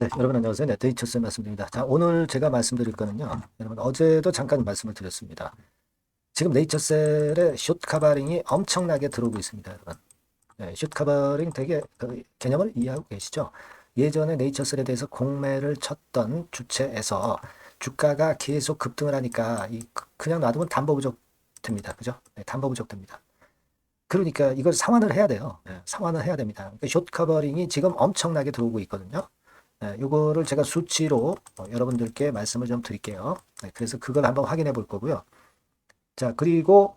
네, 여러분 안녕하세요. 네, 데이처스 말씀드립니다. 자, 오늘 제가 말씀드릴 거는요. 여러분 어제도 잠깐 말씀을 드렸습니다. 지금 네이처셀의 숏 카바링이 엄청나게 들어오고 있습니다, 여러분. 네, 숏 카바링 되게 그 개념을 이해하고 계시죠? 예전에 네이처셀에 대해서 공매를 쳤던 주체에서 주가가 계속 급등을 하니까 그냥 놔두면 담보 부족 됩니다. 그죠? 네, 담보 부족 됩니다. 그러니까 이걸 상환을 해야 돼요. 네, 상환을 해야 됩니다. 그러니까 숏 커버링이 지금 엄청나게 들어오고 있거든요. 네, 요거를 제가 수치로 여러분들께 말씀을 좀 드릴게요. 네, 그래서 그걸 한번 확인해 볼 거고요. 자, 그리고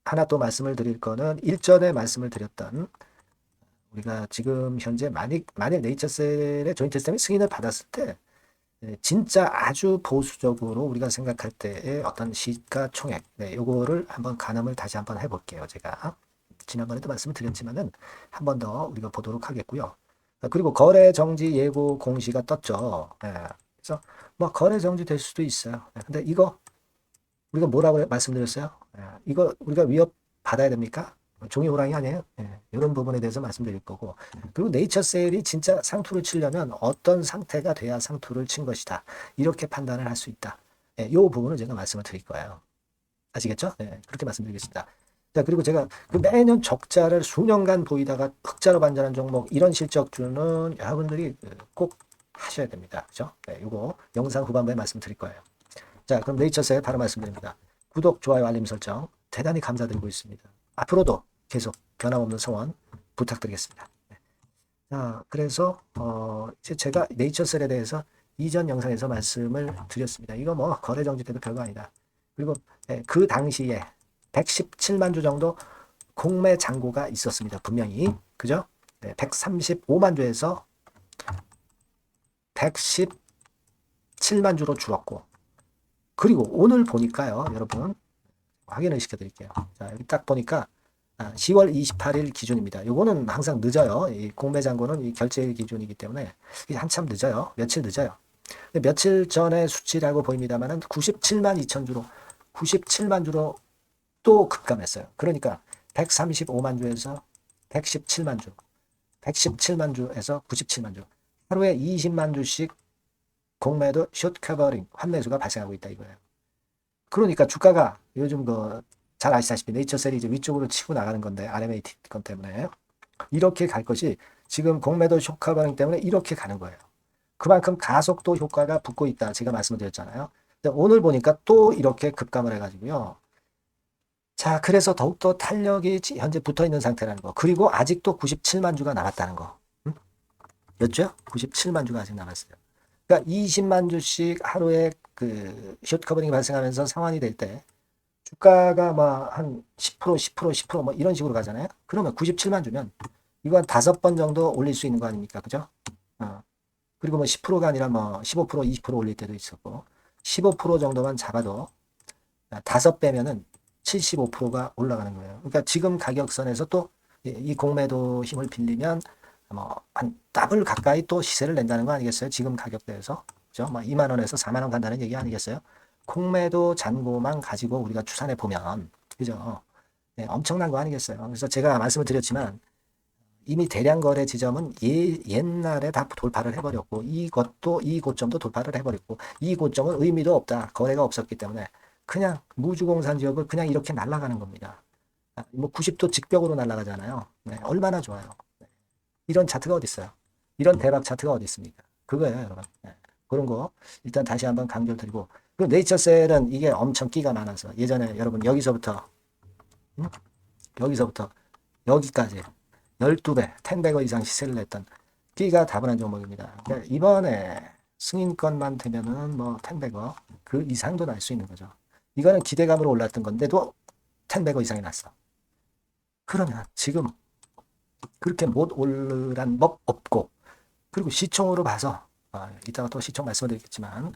하나 또 말씀을 드릴 거는 일전에 말씀을 드렸던 우리가 지금 현재 만일 네이처셀의 조인트 시스템이 승인을 받았을 때 진짜 아주 보수적으로 우리가 생각할 때의 어떤 시가총액, 네, 요거를 한번 가늠을 다시 한번 해볼게요. 제가 지난번에도 말씀을 드렸지만은 한 번 더 우리가 보도록 하겠고요. 그리고 거래 정지 예고 공시가 떴죠. 예, 그래서 뭐 거래 정지 될 수도 있어요. 예, 근데 이거 우리가 뭐라고 말씀드렸어요? 예, 이거 우리가 위협 받아야 됩니까? 종이 호랑이 아니에요? 예, 이런 부분에 대해서 말씀드릴 거고. 그리고 네이처 세일이 진짜 상투를 치려면 어떤 상태가 돼야 상투를 친 것이다. 이렇게 판단을 할 수 있다. 예, 이 부분을 제가 말씀을 드릴 거예요. 아시겠죠? 네, 그렇게 말씀드리겠습니다. 자, 그리고 제가 그 매년 적자를 수년간 보이다가 흑자로 반전한 종목, 이런 실적주는 여러분들이 꼭 하셔야 됩니다. 그죠? 네, 요거 영상 후반부에 말씀드릴 거예요. 자, 그럼 네이처스에 바로 말씀드립니다. 구독, 좋아요, 알림 설정 대단히 감사드리고 있습니다. 앞으로도 계속 변함없는 성원 부탁드리겠습니다. 네. 자, 그래서 이제 제가 네이처셀에 대해서 이전 영상에서 말씀을 드렸습니다. 이거 뭐 거래 정지 때도 별거 아니다. 그리고 그 당시에 117만 주 정도 공매 잔고가 있었습니다. 분명히. 그죠? 네, 135만 주에서 117만 주로 줄었고, 그리고 오늘 보니까요, 여러분 확인을 시켜드릴게요. 자, 여기 딱 보니까 10월 28일 기준입니다. 요거는 항상 늦어요. 이 공매 잔고는 이 결제일 기준이기 때문에 이게 한참 늦어요. 며칠 늦어요. 며칠 전의 수치라고 보입니다만은 97만 2천 주로 97만 주로 또 급감했어요. 그러니까 135만 주에서 117만 주, 117만 주에서 97만 주. 하루에 20만 주씩 공매도 숏 커버링 환매수가 발생하고 있다 이거예요. 그러니까 주가가 요즘 잘 아시다시피 네이처셀이 이제 위쪽으로 치고 나가는 건데 RMA 건 때문에 이렇게 갈 것이 지금 공매도 숏 커버링 때문에 이렇게 가는 거예요. 그만큼 가속도 효과가 붙고 있다. 제가 말씀을 드렸잖아요. 오늘 보니까 또 이렇게 급감을 해가지고요. 자, 그래서 더욱더 탄력이 현재 붙어 있는 상태라는 거. 그리고 아직도 97만 주가 남았다는 거. 몇 주요? 97만 주가 아직 남았어요. 그러니까 20만 주씩 하루에 숏 커버링이 발생하면서 상환이 될 때 주가가 한 10%, 10%, 10%뭐 이런 식으로 가잖아요. 그러면 97만 주면 이거 한 5번 정도 올릴 수 있는 거 아닙니까? 그죠? 그리고 뭐 10%가 아니라 뭐 15%, 20% 올릴 때도 있었고 15% 정도만 잡아도 5배면은 75%가 올라가는 거예요. 그러니까 지금 가격선에서 또 이 공매도 힘을 빌리면 뭐 한 더블 가까이 또 시세를 낸다는 거 아니겠어요? 지금 가격대에서. 그죠? 뭐 2만 원에서 4만 원 간다는 얘기 아니겠어요? 공매도 잔고만 가지고 우리가 추산해 보면 그죠? 네, 엄청난 거 아니겠어요? 그래서 제가 말씀을 드렸지만 이미 대량 거래 지점은 옛날에 다 돌파를 해버렸고 이것도 이 고점도 돌파를 해버렸고 이 고점은 의미도 없다. 거래가 없었기 때문에 그냥 무주공산 지역을 그냥 이렇게 날아가는 겁니다. 뭐 90도 직벽으로 날아가잖아요. 네, 얼마나 좋아요. 네. 이런 차트가 어디 있어요? 이런 대박 차트가 어디 있습니까? 그거예요, 여러분. 네. 그런 거 일단 다시 한번 강조를 드리고 그리고 네이처셀은 이게 엄청 끼가 많아서 예전에 여러분 여기서부터 여기서부터 여기까지 12배, 10배거 이상 시세를 냈던 끼가 다분한 종목입니다. 그러니까 이번에 승인권만 되면은 뭐 10배거 그 이상도 날 수 있는 거죠. 이거는 기대감으로 올랐던 건데도 10배거 이상이 났어. 그러면 지금 그렇게 못 오르란 법 없고 그리고 시총으로 봐서 이따가 또 시총 말씀드리겠지만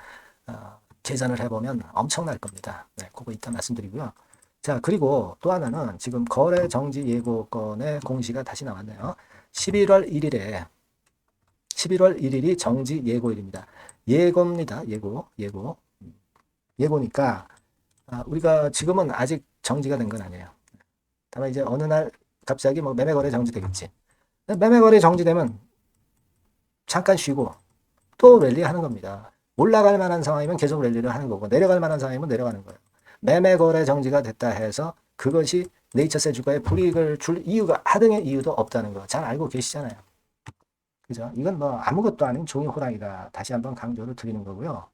계산을 해보면 엄청날 겁니다. 네, 그거 이따 말씀드리고요. 자, 그리고 또 하나는 지금 거래 정지 예고건의 공시가 다시 나왔네요. 11월 1일에 11월 1일이 정지 예고일입니다. 예고입니다. 예고. 예고니까 우리가 지금은 아직 정지가 된 건 아니에요. 다만 이제 어느 날 갑자기 뭐 매매 거래 정지되겠지. 매매 거래 정지되면 잠깐 쉬고 또 랠리하는 겁니다. 올라갈 만한 상황이면 계속 랠리를 하는 거고 내려갈 만한 상황이면 내려가는 거예요. 매매 거래 정지가 됐다 해서 그것이 네이처셀 주가에 불이익을 줄 이유가 하등의 이유도 없다는 거 잘 알고 계시잖아요. 그죠? 이건 뭐 아무것도 아닌 종이 호랑이다. 다시 한번 강조를 드리는 거고요.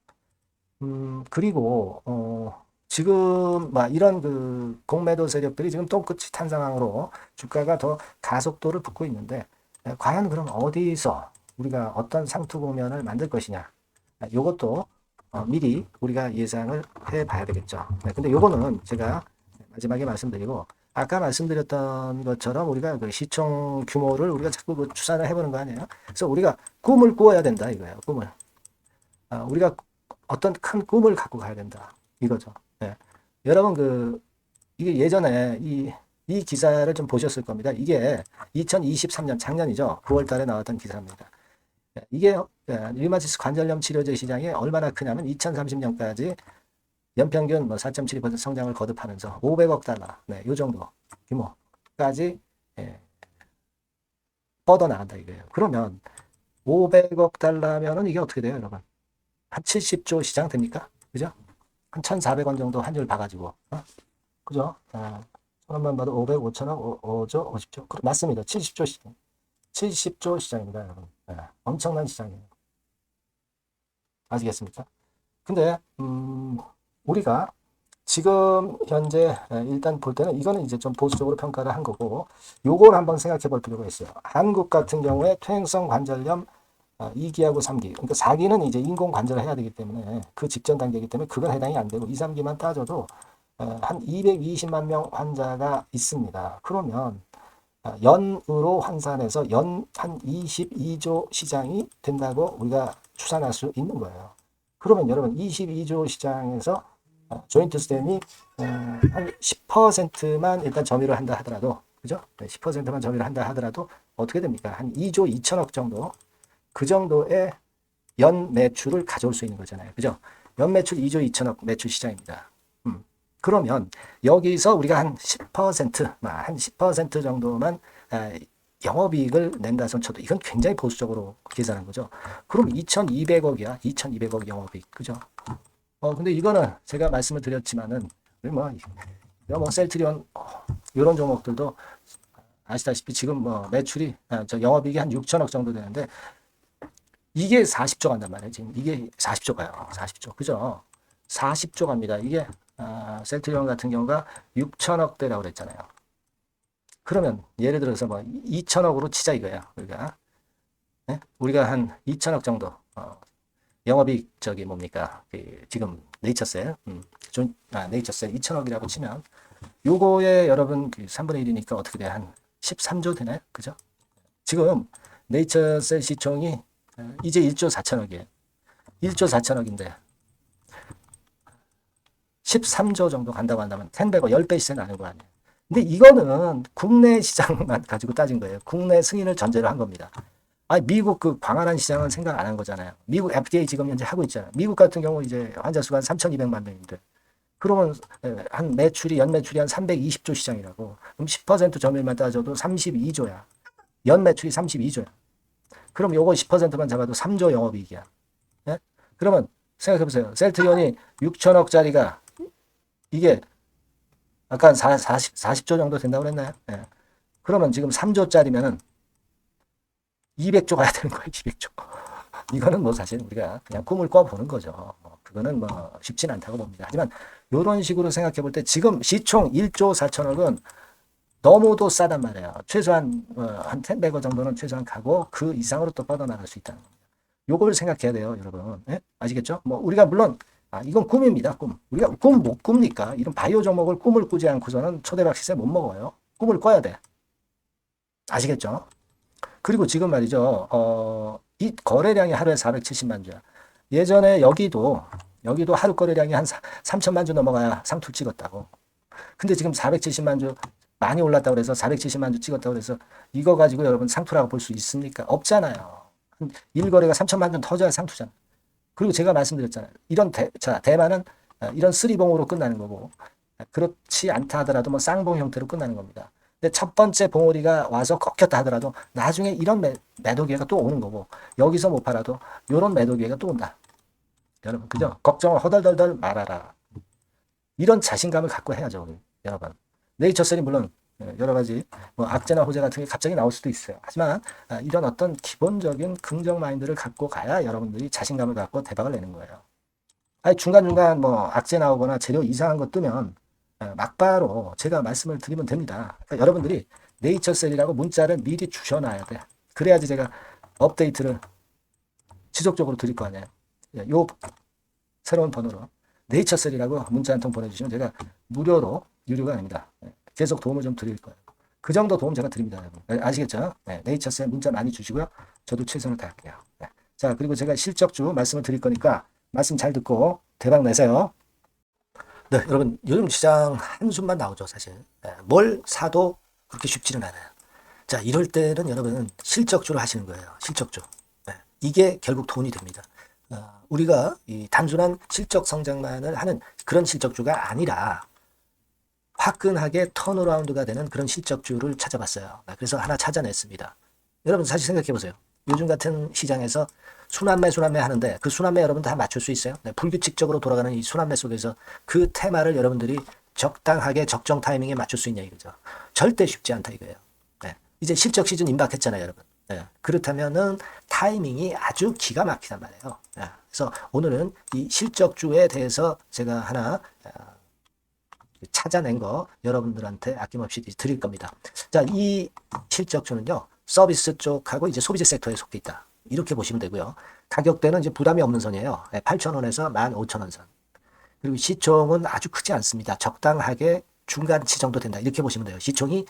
그리고 지금 막 이런 그 공매도 세력들이 지금 똥끝이 탄 상황으로 주가가 더 가속도를 붙고 있는데 과연 그럼 어디서 우리가 어떤 상투 국면을 만들 것이냐? 요것도 미리 우리가 예상을 해 봐야 되겠죠. 네, 근데 요거는 제가 마지막에 말씀드리고 아까 말씀드렸던 것처럼 우리가 그 시총 규모를 우리가 자꾸 그 추산을 해보는 거 아니에요? 그래서 우리가 꿈을 꾸어야 된다 이거예요. 꿈을. 우리가 어떤 큰 꿈을 갖고 가야 된다 이거죠. 네. 여러분 이게 예전에 이 기사를 좀 보셨을 겁니다. 이게 2023년 작년이죠. 9월 달에 나왔던 기사입니다. 이게 류마티스 관절염 치료제 시장이 얼마나 크냐면 2030년까지 연평균 4.72% 성장을 거듭하면서 500억 달러, 네, 요 정도 규모까지 뻗어나간다 이거예요. 그러면 500억 달러면은 이게 어떻게 돼요, 여러분? 한 70조 시장 됩니까? 그죠? 한 1,400원 정도 환율 봐가지고, 그죠? 천원만 봐도 500, 5천억, 5조, 50조. 맞습니다. 70조 시장. 70조 시장입니다, 여러분. 엄청난 시장이에요. 아시겠습니까? 근데, 우리가 지금 현재 일단 볼 때는 이거는 이제 좀 보수적으로 평가를 한 거고 요걸 한번 생각해 볼 필요가 있어요. 한국 같은 경우에 퇴행성 관절염 2기하고 3기. 그러니까 4기는 이제 인공 관절을 해야 되기 때문에 그 직전 단계이기 때문에 그건 해당이 안 되고 2, 3기만 따져도 한 220만 명 환자가 있습니다. 그러면 연으로 환산해서 연 한 22조 시장이 된다고 우리가 추산할 수 있는 거예요. 그러면 여러분 22조 시장에서 조인트 스템이 한 10%만 일단 점유를 한다 하더라도 그죠? 10%만 점유를 한다 하더라도 어떻게 됩니까? 한 2조 2천억 정도 그 정도의 연 매출을 가져올 수 있는 거잖아요. 그죠? 연 매출 2조 2천억 매출 시장입니다. 그러면 여기서 우리가 한 10% 정도만 영업이익을 낸다 손 쳐도 이건 굉장히 보수적으로 계산한 거죠. 그럼 2,200억이야. 2,200억 영업이익. 그죠? 근데 이거는 제가 말씀을 드렸지만은 뭐 셀트리온 이런 종목들도 아시다시피 지금 매출이 저 영업이익이 한 6천억 정도 되는데 이게 40조 간단 말이에요. 지금 이게 40조 가요. 40조. 그죠? 40조 갑니다. 이게 셀트리온 같은 경우가 6천억대라고 그랬잖아요. 그러면 예를 들어서 2천억으로 치자 이거야. 우리가 한 2천억 정도 영업이익 뭡니까? 지금 네이처셀 네이처셀 2천억이라고 치면 요거에 여러분 3분의 1이니까 어떻게 돼요? 한 13조 되나요? 그죠? 지금 네이처셀 시총이 이제 1조 4천억이에요. 1조 4천억인데 13조 정도 간다고 한다면 10배가 10배 시세 나는 거 아니에요. 근데 이거는 국내 시장만 가지고 따진 거예요. 국내 승인을 전제로 한 겁니다. 미국 그 광활한 시장은 생각 안 한 거잖아요. 미국 FDA 지금 현재 하고 있잖아요. 미국 같은 경우 이제 환자 수가 한 3,200만 명인데 그러면 한 연 매출이 한 320조 시장이라고. 그럼 10% 점유율만 따져도 32조야. 연 매출이 32조야. 그럼 요거 10%만 잡아도 3조 영업이익이야. 예? 그러면 생각해 보세요. 셀트리온이 6천억짜리가 이게 아까 40조 정도 된다고 그랬나요? 예. 그러면 지금 3조짜리면은 200조 가야 되는 거예요. 200조. 이거는 사실 우리가 그냥 꿈을 꿔보는 거죠. 그거는 쉽진 않다고 봅니다. 하지만 이런 식으로 생각해 볼 때 지금 시총 1조 4천억은 너무도 싸단 말이에요. 최소한 한 10배거 정도는 최소한 가고 그 이상으로 또 뻗어나갈 수 있다는 겁니다. 요걸 생각해야 돼요, 여러분. 예? 아시겠죠? 우리가 물론 이건 꿈입니다. 꿈. 우리가 꿈 못 꿉니까? 이런 바이오 종목을 꿈을 꾸지 않고서는 초대박 시세 못 먹어요. 꿈을 꿔야 돼. 아시겠죠? 그리고 지금 말이죠. 이 거래량이 하루에 470만 주야. 예전에 여기도 하루 거래량이 한 3천만 주 넘어가야 상투 찍었다고. 근데 지금 470만 주 많이 올랐다고 그래서 470만 주 찍었다고 그래서 이거 가지고 여러분 상투라고 볼 수 있습니까? 없잖아요. 일거래가 3천만 주 터져야 상투잖아. 그리고 제가 말씀드렸잖아요. 대만은 이런 쓰리봉으로 끝나는 거고 그렇지 않다 하더라도 쌍봉 형태로 끝나는 겁니다. 근데 첫 번째 봉오리가 와서 꺾였다 하더라도 나중에 이런 매도 기회가 또 오는 거고 여기서 못 팔아도 이런 매도 기회가 또 온다. 여러분 그죠? 걱정을 허덜덜덜 말아라. 이런 자신감을 갖고 해야죠. 우리 여러분. 네이처셀이 물론 여러 가지 뭐 악재나 호재 같은 게 갑자기 나올 수도 있어요. 하지만 이런 어떤 기본적인 긍정 마인드를 갖고 가야 여러분들이 자신감을 갖고 대박을 내는 거예요. 아니 중간중간 뭐 악재 나오거나 재료 이상한 거 뜨면 막바로 제가 말씀을 드리면 됩니다. 그러니까 여러분들이 네이처셀이라고 문자를 미리 주셔놔야 돼. 그래야지 제가 업데이트를 지속적으로 드릴 거 아니에요. 요 새로운 번호로 네이처셀이라고 문자 한 통 보내주시면 제가 무료로 유료가 아닙니다. 계속 도움을 좀 드릴 거예요. 그 정도 도움 제가 드립니다. 여러분. 아시겠죠? 네이처셀 문자 많이 주시고요. 저도 최선을 다할게요. 자, 그리고 제가 실적주 말씀을 드릴 거니까 말씀 잘 듣고 대박 내세요. 네, 여러분 요즘 시장 한숨만 나오죠, 사실. 뭘 사도 그렇게 쉽지는 않아요. 자, 이럴 때는 여러분 실적주를 하시는 거예요. 실적주. 이게 결국 돈이 됩니다. 우리가 이 단순한 실적 성장만을 하는 그런 실적주가 아니라 화끈하게 턴어라운드가 되는 그런 실적주를 찾아봤어요. 그래서 하나 찾아냈습니다. 여러분 사실 생각해 보세요. 요즘 같은 시장에서 순환매 하는데 그 순환매 여러분 다 맞출 수 있어요? 불규칙적으로 돌아가는 이 순환매 속에서 그 테마를 여러분들이 적당하게 적정 타이밍에 맞출 수 있냐 이거죠. 절대 쉽지 않다 이거예요. 이제 실적 시즌 임박했잖아요, 여러분. 그렇다면은 타이밍이 아주 기가 막히단 말이에요. 그래서 오늘은 이 실적주에 대해서 제가 하나 찾아낸 거 여러분들한테 아낌없이 드릴 겁니다. 자, 이 실적주는요, 서비스 쪽하고 이제 소비재 섹터에 속해 있다. 이렇게 보시면 되고요. 가격대는 이제 부담이 없는 선이에요. 8,000원에서 15,000원 선. 그리고 시총은 아주 크지 않습니다. 적당하게 중간치 정도 된다. 이렇게 보시면 돼요. 시총이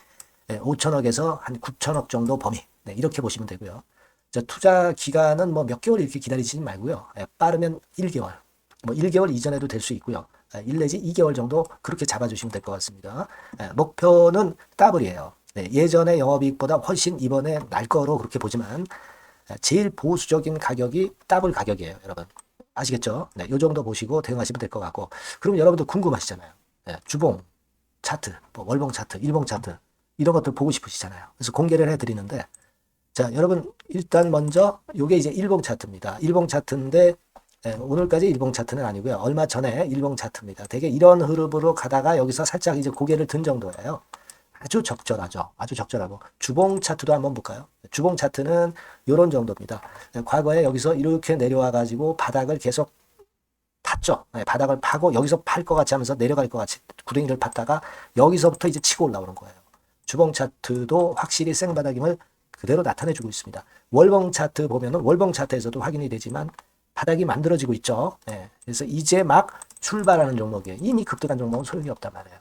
5천억에서 한 9천억 정도 범위. 이렇게 보시면 되고요. 자, 투자 기간은 뭐 몇 개월 이렇게 기다리지 말고요. 빠르면 1개월. 뭐 1개월 이전에도 될 수 있고요. 1 내지 2개월 정도 그렇게 잡아주시면 될 것 같습니다. 목표는 더블이에요. 예전의 영업이익보다 훨씬 이번에 날 거로 그렇게 보지만 제일 보수적인 가격이 더블 가격이에요, 여러분. 아시겠죠? 이 정도 보시고 대응하시면 될 것 같고. 그럼 여러분들 궁금하시잖아요. 주봉 차트, 뭐 월봉 차트, 일봉 차트 이런 것들 보고 싶으시잖아요. 그래서 공개를 해드리는데, 자, 여러분 일단 먼저 요게 이제 일봉 차트입니다. 일봉 차트인데 오늘까지 일봉 차트는 아니고요. 얼마 전에 일봉 차트입니다. 되게 이런 흐름으로 가다가 여기서 살짝 이제 고개를 든 정도예요. 아주 적절하죠. 아주 적절하고. 주봉 차트도 한번 볼까요? 주봉 차트는 이런 정도입니다. 과거에 여기서 이렇게 내려와 가지고 바닥을 계속 팠죠. 바닥을 파고 여기서 팔 것 같이 하면서 내려갈 것 같이 구덩이를 팠다가 여기서부터 이제 치고 올라오는 거예요. 주봉 차트도 확실히 생바닥임을 그대로 나타내주고 있습니다. 월봉 차트 보면은 월봉 차트에서도 확인이 되지만 바닥이 만들어지고 있죠. 그래서 이제 막 출발하는 종목이에요. 이미 급등한 종목은 소용이 없단 말이에요.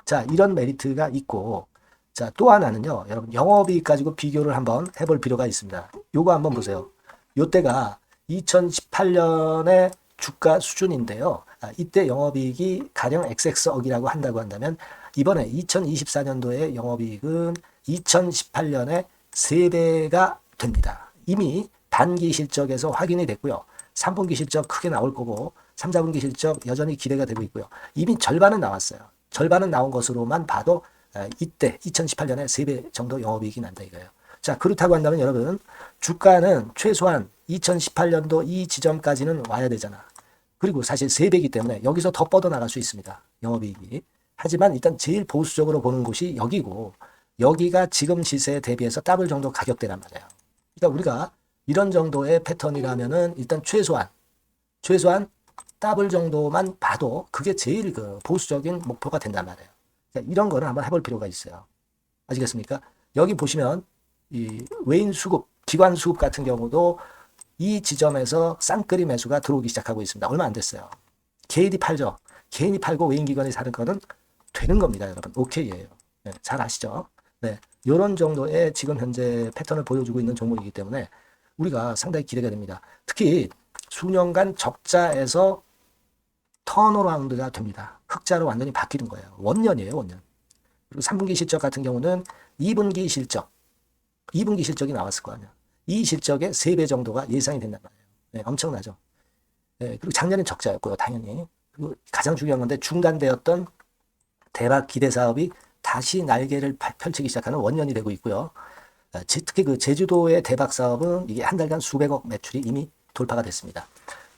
자, 이런 메리트가 있고, 자, 또 하나는요, 여러분, 영업이익 가지고 비교를 한번 해볼 필요가 있습니다. 요거 한번 보세요. 요때가 2018년의 주가 수준인데요. 이때 영업이익이 가령 XX억이라고 한다고 한다면, 이번에 2024년도의 영업이익은 2018년에 3배가 됩니다. 이미 단기 실적에서 확인이 됐고요. 3분기 실적 크게 나올 거고, 3, 4분기 실적 여전히 기대가 되고 있고요. 이미 절반은 나왔어요. 절반은 나온 것으로만 봐도 이때 2018년에 3배 정도 영업이익이 난다 이거예요. 자, 그렇다고 한다면 여러분 주가는 최소한 2018년도 이 지점까지는 와야 되잖아. 그리고 사실 3배이기 때문에 여기서 더 뻗어나갈 수 있습니다. 영업이익이. 하지만 일단 제일 보수적으로 보는 곳이 여기고 여기가 지금 시세에 대비해서 더블 정도 가격대란 말이에요. 그러니까 우리가 이런 정도의 패턴이라면은 일단 최소한 더블 정도만 봐도 그게 제일 그 보수적인 목표가 된단 말이에요. 이런 거를 한번 해볼 필요가 있어요. 아시겠습니까? 여기 보시면 이 외인 수급, 기관 수급 같은 경우도 이 지점에서 쌍끌이 매수가 들어오기 시작하고 있습니다. 얼마 안 됐어요. 개인이 팔죠. 개인이 팔고 외인 기관이 사는 거는 되는 겁니다, 여러분. 오케이예요. 잘 아시죠? 이런 정도의 지금 현재 패턴을 보여주고 있는 종목이기 때문에 우리가 상당히 기대가 됩니다. 특히 수년간 적자에서 턴어라운드가 됩니다. 흑자로 완전히 바뀌는 거예요. 원년이에요, 원년. 그리고 3분기 실적 같은 경우는 2분기 실적이 나왔을 거 아니야. 이 실적의 3배 정도가 예상이 된단 말이에요. 엄청나죠. 그리고 작년엔 적자였고요, 당연히. 그리고 가장 중요한 건데 중단되었던 대박 기대 사업이 다시 날개를 펼치기 시작하는 원년이 되고 있고요. 특히 그 제주도의 대박 사업은 이게 한 달간 수백억 매출이 이미 돌파가 됐습니다.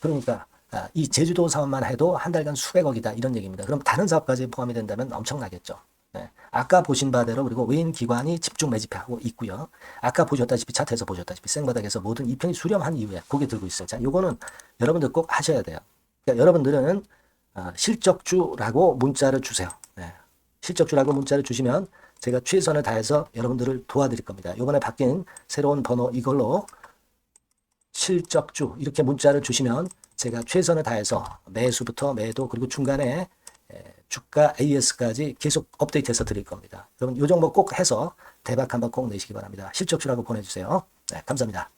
그러니까 이 제주도 사업만 해도 한 달간 수백억이다 이런 얘기입니다. 그럼 다른 사업까지 포함이 된다면 엄청나겠죠. 네. 아까 보신 바대로 그리고 외인 기관이 집중 매집하고 있고요. 아까 보셨다시피 차트에서 보셨다시피 생바닥에서 모든 이평이 수렴한 이후에 고개 들고 있어요. 자, 요거는 여러분들 꼭 하셔야 돼요. 그러니까 여러분들은 실적주라고 문자를 주세요. 네. 실적주라고 문자를 주시면 제가 최선을 다해서 여러분들을 도와드릴 겁니다. 이번에 바뀐 새로운 번호 이걸로 실적주 이렇게 문자를 주시면 제가 최선을 다해서 매수부터 매도 그리고 중간에 주가 AS까지 계속 업데이트해서 드릴 겁니다. 여러분 이 종목 꼭 해서 대박 한번 꼭 내시기 바랍니다. 실적주라고 보내주세요. 네, 감사합니다.